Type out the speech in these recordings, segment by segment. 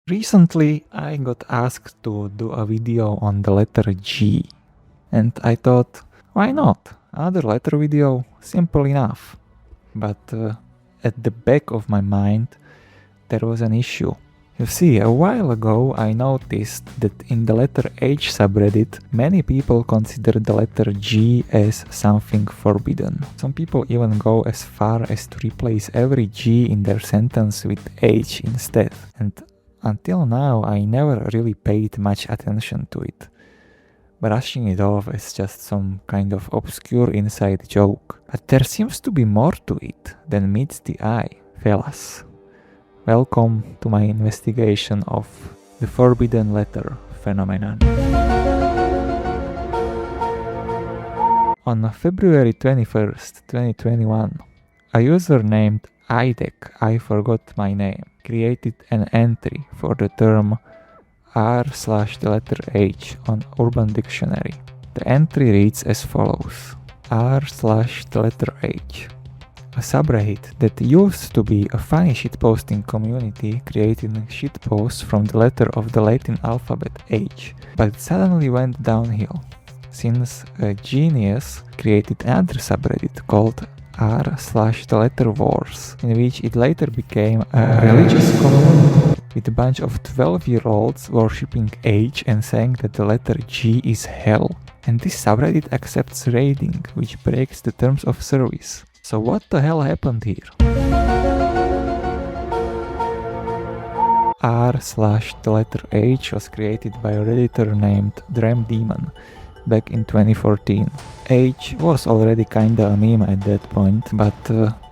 Recently, I got asked to do a video on the letter G, and I thought, why not? Another letter video, simple enough. But at the back of my mind, there was an issue. You see, a while ago I noticed that in the letter H subreddit, many people consider the letter G as something forbidden. Some people even go as far as to replace every G in their sentence with H instead. And until now I never really paid much attention to it, brushing it off as just some kind of obscure inside joke. But there seems to be more to it than meets the eye, fellas. Welcome to my investigation of the forbidden letter phenomenon. On February 21st, 2021, a user named IDEC, I forgot my name, created an entry for the term r/the letter H on Urban Dictionary. The entry reads as follows: r/the letter H. A subreddit that used to be a funny shitposting community creating shitposts from the letter of the Latin alphabet H, but it suddenly went downhill, since a genius created another subreddit called r/the letter Wars, in which it later became a religious community with a bunch of 12-year-olds worshipping H and saying that the letter G is hell. And this subreddit accepts raiding, which breaks the terms of service. So what the hell happened here? r/the letter H was created by a redditor named Dram Demon back in 2014. H was already kinda a meme at that point, but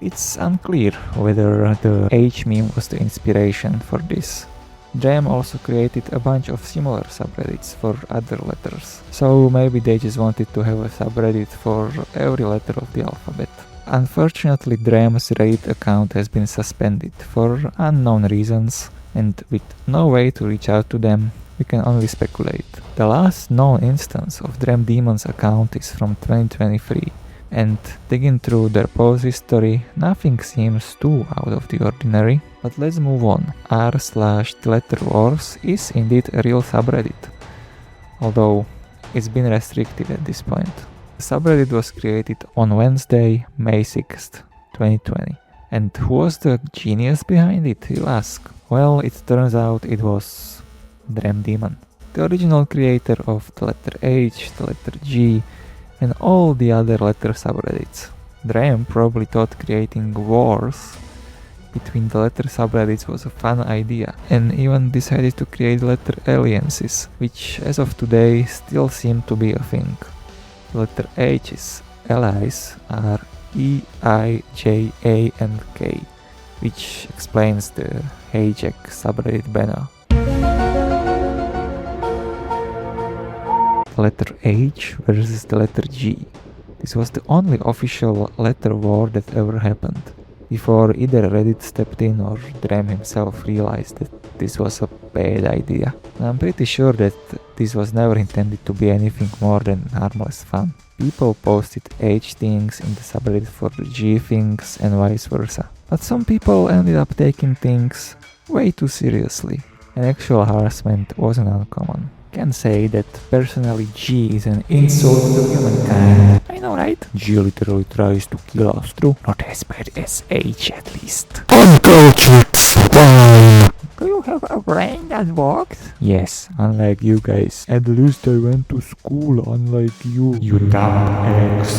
it's unclear whether the H meme was the inspiration for this. Dram also created a bunch of similar subreddits for other letters, so maybe they just wanted to have a subreddit for every letter of the alphabet. Unfortunately, Dram's Reddit account has been suspended for unknown reasons, and with no way to reach out to them, we can only speculate. The last known instance of Dram Demon's account is from 2023, and digging through their post history, nothing seems too out of the ordinary. But let's move on. r/the letter Wars is indeed a real subreddit, although it's been restricted at this point. The subreddit was created on Wednesday, May 6th, 2020. And who was the genius behind it, you'll ask? Well, it turns out it was Dram Demon, the original creator of the letter H, the letter G, and all the other letter subreddits. Dram probably thought creating wars between the letter subreddits was a fun idea, and even decided to create letter alliances, which as of today still seem to be a thing. The letter H's allies are E, I, J, A, and K, which explains the Hayjack subreddit banner. The letter H versus the letter G. This was the only official letter war that ever happened, before either Reddit stepped in or Dram himself realized that this was a bad idea. And I'm pretty sure that this was never intended to be anything more than harmless fun. People posted H things in the subreddit for G things and vice versa. But some people ended up taking things way too seriously, and actual harassment wasn't uncommon. Can say that personally G is an insult to humankind. I know, right? G literally tries to kill us too. Not as bad as H, at least. Uncultured swine! Do you have a brain that works? Yes, unlike you guys. At least I went to school, unlike you. You dumb eggs.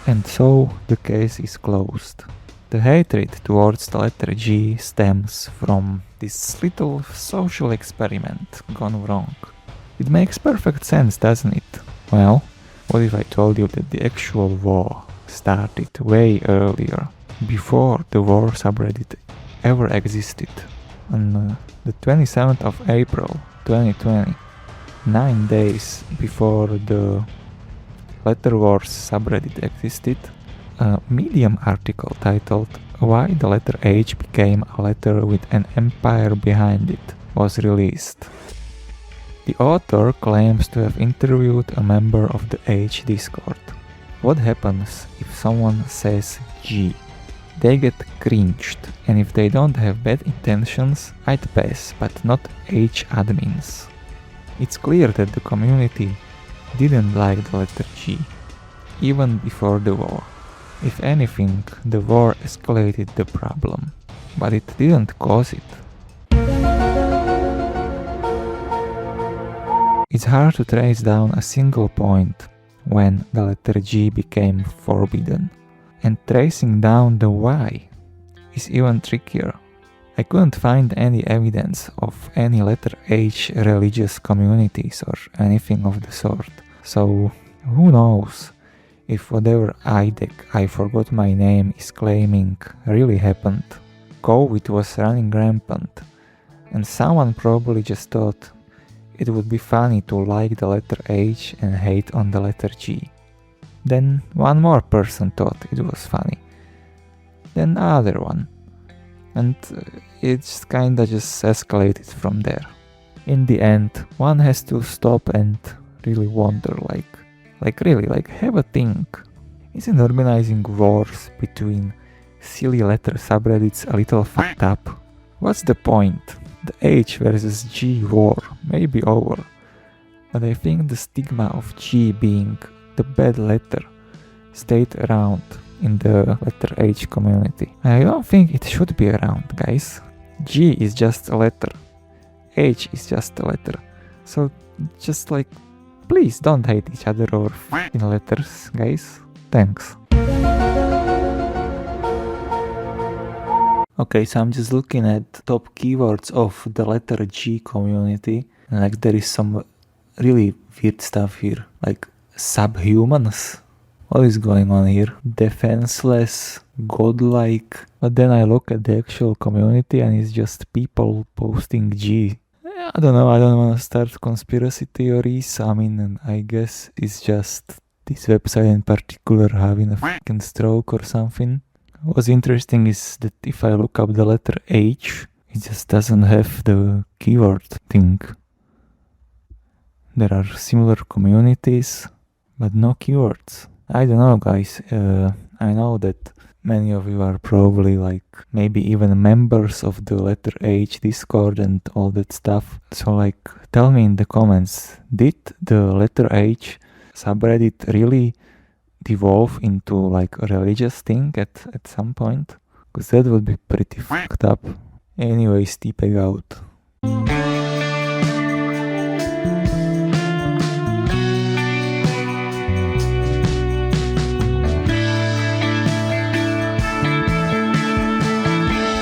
And so the case is closed. The hatred towards the letter G stems from this little social experiment gone wrong. It makes perfect sense, doesn't it? Well, what if I told you that the actual war started way earlier, before the war subreddit ever existed? On the 27th of April 2020, 9 days before the Letter Wars subreddit existed, a Medium article titled "Why the letter H became a letter with an empire behind it" was released. The author claims to have interviewed a member of the H Discord. What happens if someone says G? they get cringed, and if they don't have bad intentions, I'd pass, but not H admins. It's clear that the community didn't like the letter G, even before the war. If anything, the war escalated the problem, but it didn't cause it. It's hard to trace down a single point when the letter G became forbidden, and tracing down the why is even trickier. I couldn't find any evidence of any letter H religious communities or anything of the sort, so who knows if whatever IDEC I forgot my name is claiming really happened. COVID was running rampant, and someone probably just thought it would be funny to like the letter H and hate on the letter G. Then one more person thought it was funny. Then another one. And it's kinda just escalated from there. In the end, one has to stop and really wonder, like have a think. Isn't organizing wars between silly letter subreddits a little fucked up? What's the point? The H versus G war may be over, but I think the stigma of G being the bad letter stayed around in the letter H community. I don't think it should be around, guys. G is just a letter. H is just a letter. So just please don't hate each other over f***ing letters, guys. Thanks. Okay, so I'm just looking at top keywords of the letter G community, and there is some really weird stuff here, like subhumans. What is going on here? Defenseless, godlike. But then I look at the actual community and it's just people posting G. I don't know, I don't want to start conspiracy theories. I mean, I guess it's just this website in particular having a fucking stroke or something. What's interesting is that if I look up the letter H, it just doesn't have the keyword thing. There are similar communities, but no keywords. I don't know, guys. I know that many of you are probably maybe even members of the letter H Discord and all that stuff. So tell me in the comments, did the letter H subreddit really devolve into a religious thing at some point? Because that would be pretty fucked up. Anyways, Týpek out.